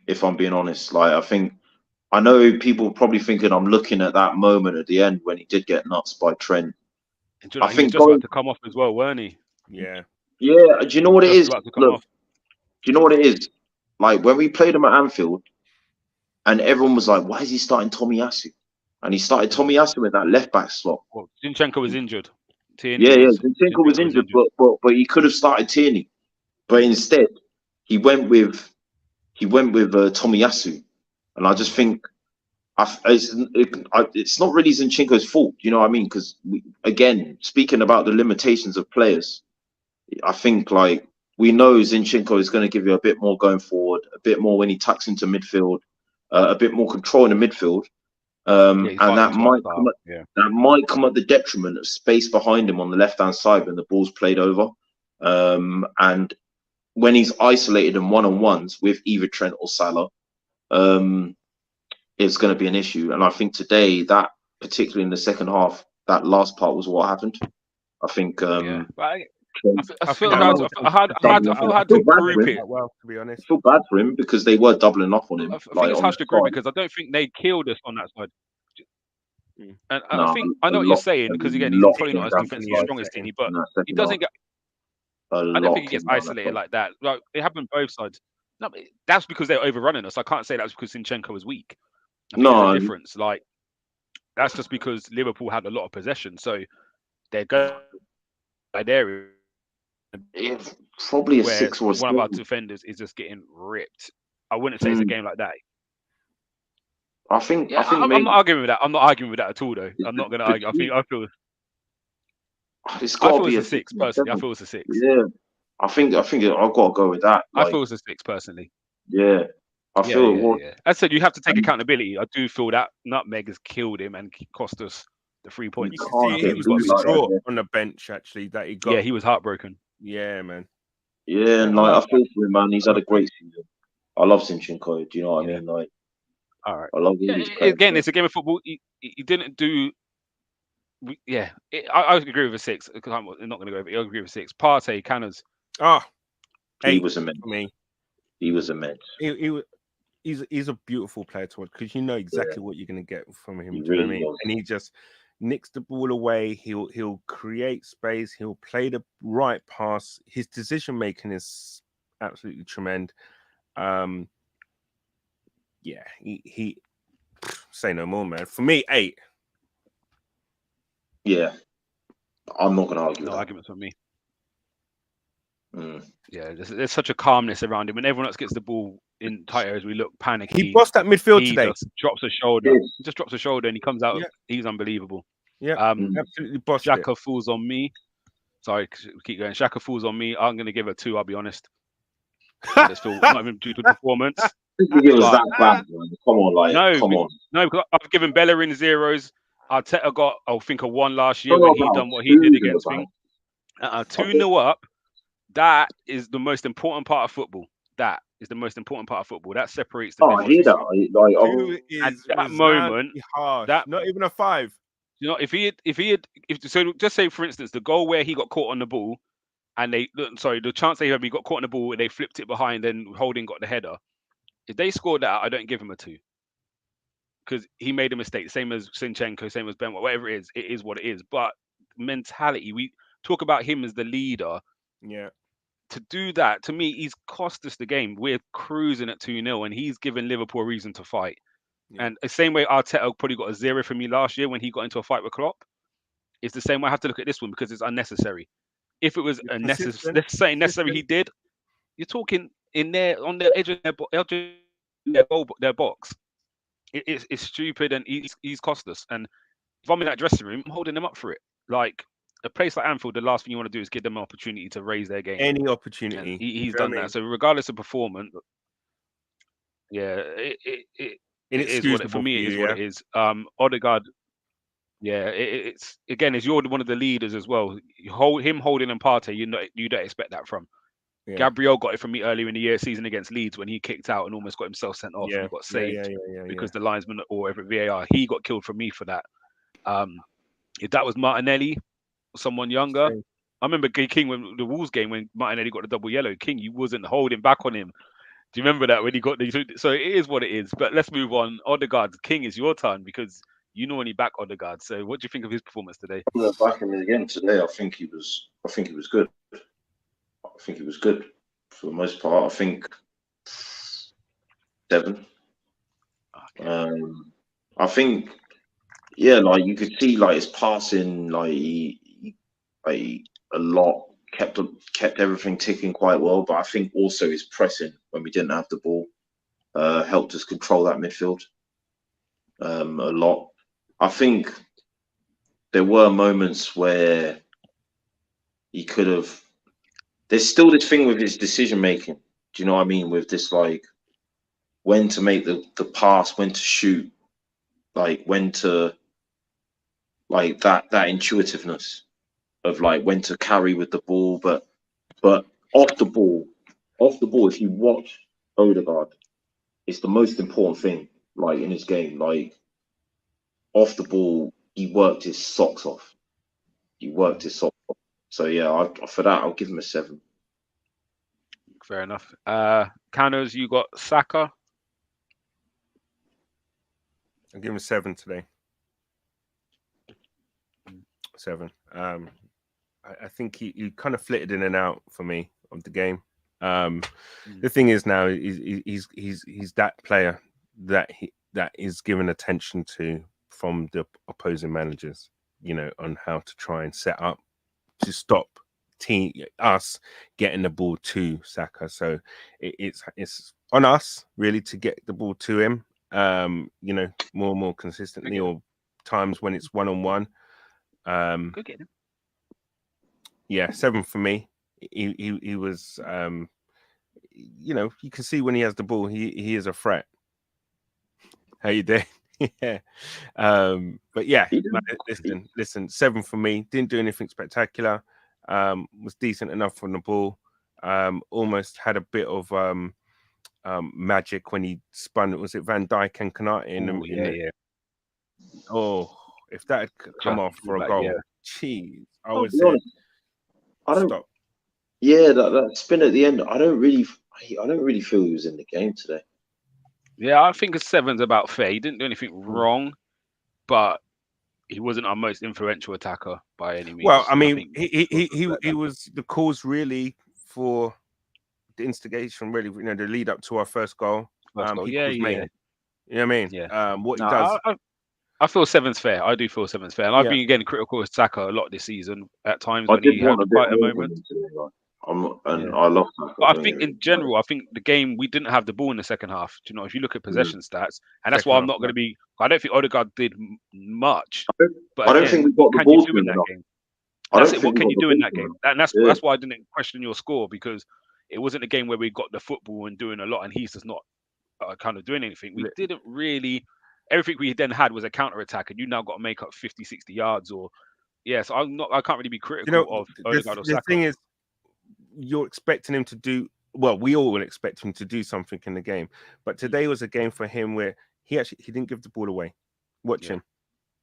If I'm being honest, I know people probably thinking I'm looking at that moment at the end when he did get nuts by Trent. I think he was just about to come off as well, weren't he? Yeah. Yeah. Do you know what it is? Look, do you know what it is? Like when we played him at Anfield, and everyone was like, "Why is he starting Tomiyasu?" And he started Tomiyasu in that left back slot. Well, Zinchenko was injured. Zinchenko was injured, but he could have started Tierney, but instead he went with Tomiyasu, and I just think it's not really Zinchenko's fault. You know what I mean? Because again, speaking about the limitations of players, I think like we know Zinchenko is going to give you a bit more going forward, a bit more when he tucks into midfield, a bit more control in the midfield. And that might come at the detriment of space behind him on the left-hand side when the ball's played over. And when he's isolated in one-on-ones with either Trent or Salah, it's going to be an issue. And I think today, that particularly in the second half, that last part was what happened. I think. I feel hard to group it. Well, to be honest, I feel bad for him because they were doubling up on him. I think it's hard to group because I don't think they killed us on that side. And I know what you're saying because again, he's probably not as defensively strong as Tierney, but he doesn't get. I don't think he gets isolated like that. Like it happened both sides. No, but that's because they're overrunning us. I can't say that's because Zinchenko was weak. I think there's a difference. Like that's just because Liverpool had a lot of possession, so they're going by their It's probably a 6 or a 7. One of our defenders is just getting ripped. I wouldn't say it's a game like that. I think I'm not arguing with that. I'm not arguing with that at all, though. I'm not going to argue. I feel it's got to be a 6 personally. I feel it's a 6. Yeah, I think I've got to go with that. I feel it's a 6 personally. Yeah, I feel it was. As I said, you have to take accountability. I do feel that nutmeg has killed him and cost us the 3 points. He was distraught on the bench actually that he got. Yeah, he was heartbroken. Yeah, man. Yeah, and like I feel for him, man. He's had a great season. I love Zinchenko. Do you know what I mean? Like, all right. I love again, it's a game of football. He didn't do. I agree with a 6. I'm not going to go over it. I agree with a 6. Partey, Canners. He was immense. He was immense. He's a beautiful player to watch because you know exactly what you're going to get from him. He do you know what I really mean? was. And he just nicks the ball away. He'll create space. He'll play the right pass. His decision making is absolutely tremendous. Yeah, he say no more, man. For me, 8. Yeah, I'm not going to argue. No with that. arguments from me. Yeah, there's such a calmness around him. When everyone else gets the ball in tight areas, we look panicky. He bossed that midfield today. Just drops a shoulder. He just drops a shoulder and he comes out. He's unbelievable. Yeah, absolutely bossed it. Xhaka falls on me. Sorry, keep going. Xhaka falls on me. I'm going to give it a 2. I'll be honest. I just feel not even due to performance. It was that bad, man. Come on, come on. No, because I've given Bellerin 0s. Arteta got, I think, a 1 last year when he done what he did against me. 2-0 up. That is the most important part of football. That is the most important part of football. That separates the difference. I hear that. At that moment, not even a 5. You know, so just say for instance, the goal where he got caught on the ball, and the chance they had, he got caught on the ball, and they flipped it behind, and Holding got the header. If they scored that, I don't give him a 2. Because he made a mistake, same as Zinchenko, same as Ben, whatever it is what it is. But mentality, we talk about him as the leader. Yeah. To do that, to me, he's cost us the game. We're cruising at 2-0, and he's given Liverpool a reason to fight. And the same way Arteta probably got a 0 from me last year when he got into a fight with Klopp, it's the same way I have to look at this one because it's unnecessary. If it was a something necessary he did, you're talking in there on the edge of their box. It's stupid and he's cost us. And if I'm in that dressing room, I'm holding them up for it. Like a place like Anfield, the last thing you want to do is give them an opportunity to raise their game. Any opportunity. And he's done that. So regardless of performance, it is what it, for me. It is what it is. Odegaard. Yeah, it's again, as you're one of the leaders as well. Him holding and Partey, you don't expect that from. Yeah. Gabriel got it from me earlier in the season against Leeds when he kicked out and almost got himself sent off. And he got saved because the linesman or VAR, he got killed from me for that. If that was Martinelli, someone younger, I remember King when the Wolves game when Martinelli got the double yellow. King, you wasn't holding back on him. Do you remember that when he got the? So it is what it is. But let's move on. Odegaard, King, is your turn because you know when he back Odegaard. So what do you think of his performance today? Well, back him again today. I think he was good. I think he was good for the most part. I think 7. Okay. I think, like you could see, like his passing, like he a lot kept everything ticking quite well. But I think also his pressing when we didn't have the ball helped us control that midfield a lot. I think there were moments where he could have. There's still this thing with his decision making. Do you know what I mean? With this, like, when to make the pass, when to shoot, like when to, like that intuitiveness of like when to carry with the ball, but off the ball, if you watch Odegaard, it's the most important thing, like in his game. Like off the ball, he worked his socks off. So yeah, for that, I'll give him a 7. Fair enough. Canners, you got Saka. I'll give him a 7 today. 7. I think he kind of flitted in and out for me of the game. The thing is now he's that player that is given attention to from the opposing managers, on how to try and set up to stop us getting the ball to Saka. So it's on us really to get the ball to him, more and more consistently, or times when it's 1-on-1. Good get him. Yeah, 7 for me. He was, you can see when he has the ball, he is a threat. How you doing? Yeah. But yeah, man, listen, 7 for me. Didn't do anything spectacular. Was decent enough on the ball. Almost had a bit of magic when he spun. Was it Van Dijk and Konate? Oh, if that had come off for a goal, jeez, I would say stop. Yeah, that spin at the end. I don't really feel he was in the game today. Yeah, I think a 7's about fair. He didn't do anything wrong, but he wasn't our most influential attacker by any means. Well, I mean, he was the cause really for the instigation, really, the lead up to our first goal. Yeah. You know what I mean? Yeah. What he does. I feel 7's fair. I do feel 7's fair. And I've been getting critical of Saka a lot this season at times when he had quite a moment. I love Saka. But I think in general, I think the game, we didn't have the ball in the second half. Do you know, if you look at possession stats, and that's why I'm not going to be. I don't think Odegaard did much. But I don't think we got the ball in that game. That's it. What can you do in that game? And that's why I didn't question your score, because it wasn't a game where we got the football and doing a lot, and he's just not kind of doing anything. We didn't really. Everything we then had was a counter attack, and you now got to make up 50, 60 yards. So I can't really be critical of Odegaard or Saka. The thing is, you're expecting him to do well. We all will expect him to do something in the game, but today was a game for him where he didn't give the ball away. Watch him.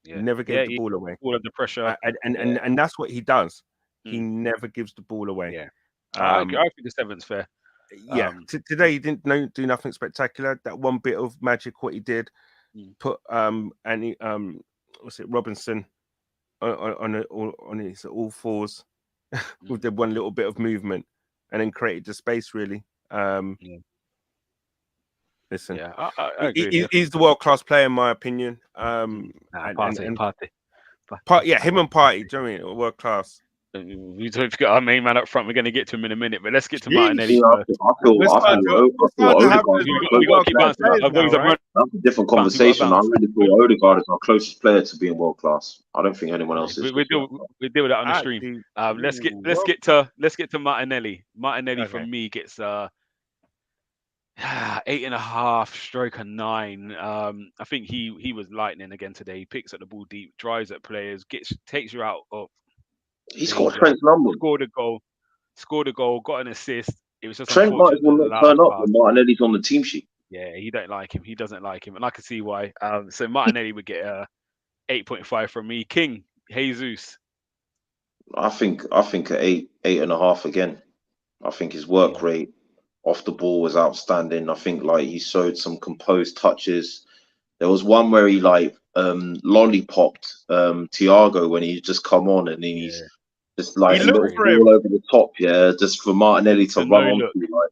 Yeah. He never gave the ball away. All of the pressure, and that's what he does. He never gives the ball away. Yeah, I think the 7's fair. Yeah, today he didn't do nothing spectacular. That one bit of magic, what he did, put Robinson on his all fours with the one little bit of movement, and then created the space really. Listen, Yeah, I agree. he's the world-class player in my opinion. Party. Yeah, him and Party, do you know what I mean? World-class. We don't forget our main man up front. We're going to get to him in a minute, but let's get to Martinelli Yeah, first. I feel We got to keep answering. That's a different conversation. I really feel Odegaard is our closest player to being world class. I don't think anyone else is. We deal with that on the stream. Let's get to Martinelli. Martinelli for me gets 8.5 stroke a 9. I think he was lightning again today. He picks up the ball deep, drives at players, takes you out of. He's got Trent's number. Scored a goal, got an assist. It was just Trent might as well not turn up when Martinelli's on the team sheet. Yeah, he don't like him. He doesn't like him, and I can see why. So Martinelli would get 8.5 from me. King Jesus. I think an 8.5 again. I think his work rate off the ball was outstanding. I think like he showed some composed touches. There was one where he lollipopped Thiago when he just come on and he's just like all over the top, just for Martinelli to run on. Like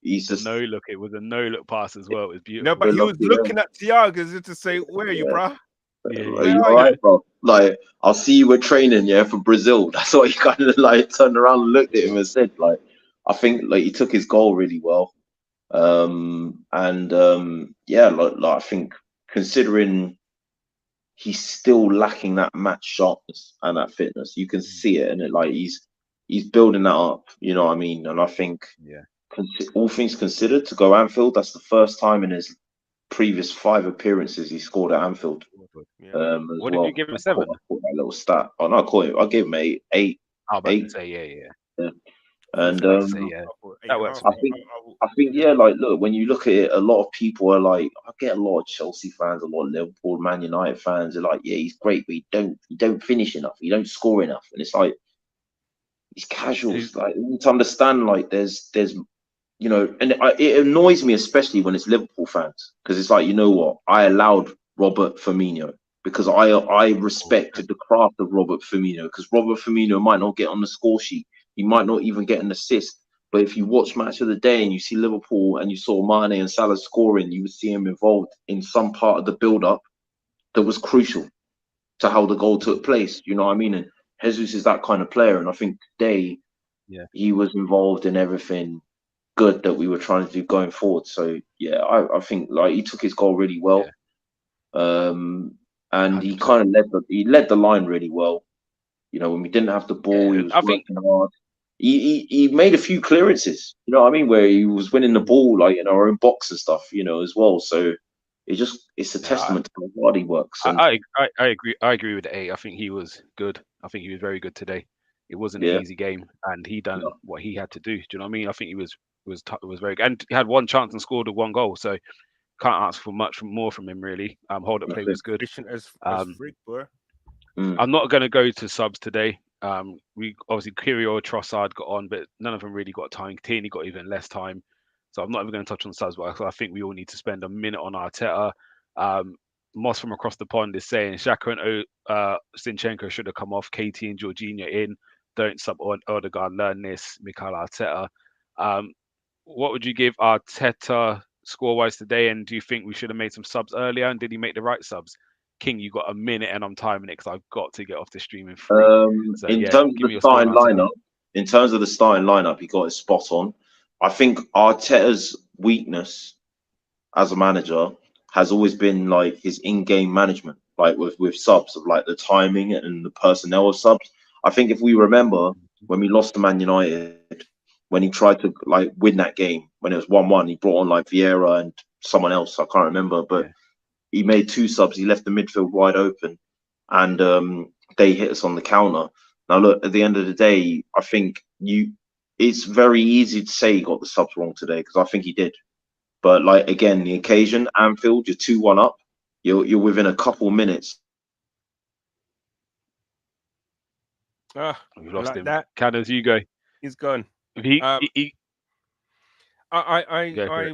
he's just no look. It was a no look pass as well. It was beautiful. No, but he was looking at Thiago to say, "Where are you, bro? Are you all right, bro? Like I'll see you with training, for Brazil." That's what he kind of like turned around and looked at him and said, like, I think like he took his goal really well. I think considering he's still lacking that match sharpness and that fitness, you can see it, and he's building that up. You know what I mean? And I think, all things considered, to go Anfield, that's the first time in his previous 5 appearances he scored at Anfield. What did you give him? A 7? I caught that little stat. Oh no, I gave him 8. I was about to say, yeah. And that works. I think, like, look, when you look at it, a lot of people are like, I get a lot of Chelsea fans, a lot of Liverpool, Man United fans are like, yeah, he's great, but he don't finish enough, he don't score enough, and it's like he's casuals. Like, you need to understand, like, there's and it annoys me especially when it's Liverpool fans, because it's like, you know what, I allowed Robert Firmino because I respected the craft of Robert Firmino, because Robert Firmino might not get on the score sheet. He might not even get an assist. But if you watch Match of the Day and you see Liverpool and you saw Mane and Salah scoring, you would see him involved in some part of the build-up that was crucial to how the goal took place. You know what I mean? And Jesus is that kind of player. And I think today he was involved in everything good that we were trying to do going forward. So, I think like he took his goal really well. And he kind of led the line really well. You know, when we didn't have the ball, he was working hard. He made a few clearances, you know what I mean, where he was winning the ball like in our own box and stuff, as well. So it's a testament to how hard he works. And I agree with the 8. I think he was good. I think he was very good today. It wasn't an easy game, and he done what he had to do. Do you know what I mean? I think he was very good, and he had one chance and scored 1 goal. So can't ask for much more from him really. Hold up play was good. I'm not going to go to subs today. We obviously Kyrgios, Trossard got on, but none of them really got time. Tierney got even less time, so I'm not even going to touch on subs. But I think we all need to spend a minute on Arteta. Moss from across the pond is saying Xhaka and Zinchenko should have come off. KT and Jorginho in. Don't sub on Odegaard. Learn this, Mikel Arteta. What would you give Arteta score-wise today? And do you think we should have made some subs earlier? And did he make the right subs? King, you got a minute, and I'm timing it because I've got to get off the stream in 3. In terms of the starting lineup, he got it spot on. I think Arteta's weakness as a manager has always been like his in-game management, like with subs, of like the timing and the personnel of subs. I think if we remember when we lost to Man United, when he tried to like win that game, when it was 1-1, he brought on like Vieira and someone else, I can't remember, but he made 2 subs. He left the midfield wide open, and they hit us on the counter. Now, look, at the end of the day, I think it's very easy to say he got the subs wrong today, because I think he did. But like, again, the occasion, Anfield, you're 2-1 up. You're within a couple minutes. We lost him. Cannons, you go. He's gone. I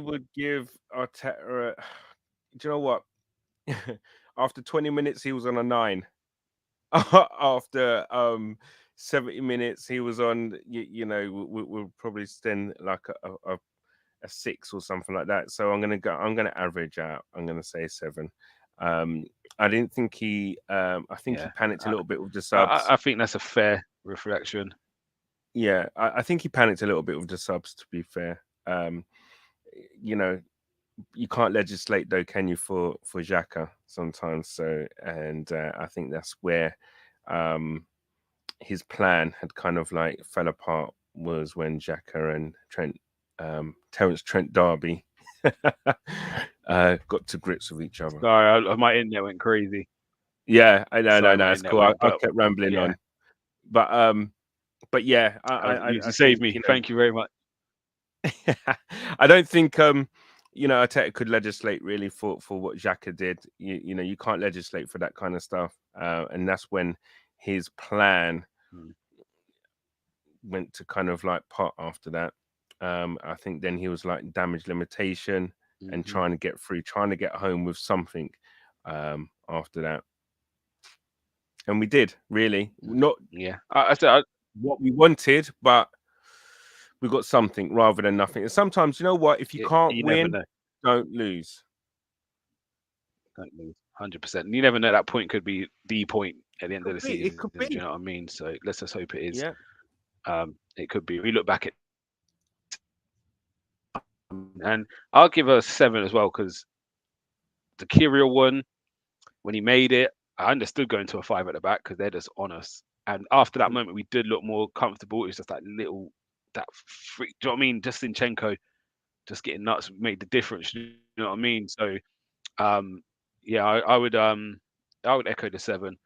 would give Arteta. Do you know what? After 20 minutes, he was on a 9. After 70 minutes, he was on. We'll probably spend like a 6 or something like that. So I'm gonna average out. I'm gonna say 7. I didn't think he. I think he panicked a little bit with the subs. I think that's a fair reflection. Yeah, I think he panicked a little bit with the subs. To be fair, you know, you can't legislate though, can you, for Xhaka sometimes? So, and I think that's where his plan had kind of like fell apart, was when Xhaka and Terence Trent D'Arby got to grips with each other. Sorry, my internet went crazy. Yeah, I know, no, it's cool. I kept rambling on, but yeah, you saved me. Thank you very much. I don't think Arteta could legislate really for what Xhaka did. You can't legislate for that kind of stuff, and that's when his plan went to kind of like pot after that. I think then he was like damage limitation and trying to get through, trying to get home with something after that. And we did, really. Not I said what we wanted, but we got something rather than nothing. And sometimes, you know what? If you can't win, don't lose. Don't lose. 100%. You never know. That point could be the point at the end of the season. It could be. Do you know what I mean? So let's just hope it is. Yeah. It could be. We look back at, and I'll give a 7 as well, because the Kirill one, when he made it, I understood going to a 5 at the back because they're just on us. And after that moment, we did look more comfortable. It was just that freak. Do you know what I mean? Just Zinchenko just getting nuts made the difference. You know what I mean? So, I would echo the 7.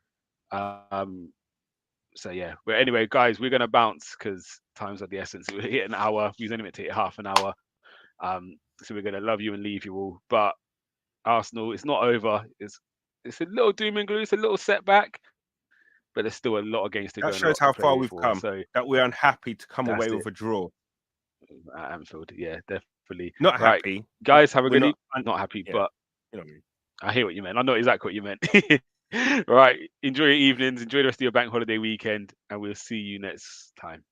So yeah, but anyway, guys, we're gonna bounce because time's of the essence. We're hit an hour. We're only meant to hit half an hour. So we're gonna love you and leave you all. But Arsenal, it's not over. It's a little doom and gloom. It's a little setback, but there's still a lot of games to go. That shows how far we've come. So that we're unhappy to come away with a draw at Anfield. Yeah, definitely. Not happy, guys. Have a good. Not happy, but you know what I mean. I hear what you meant. I know exactly what you meant. Right. Enjoy your evenings. Enjoy the rest of your bank holiday weekend, and we'll see you next time.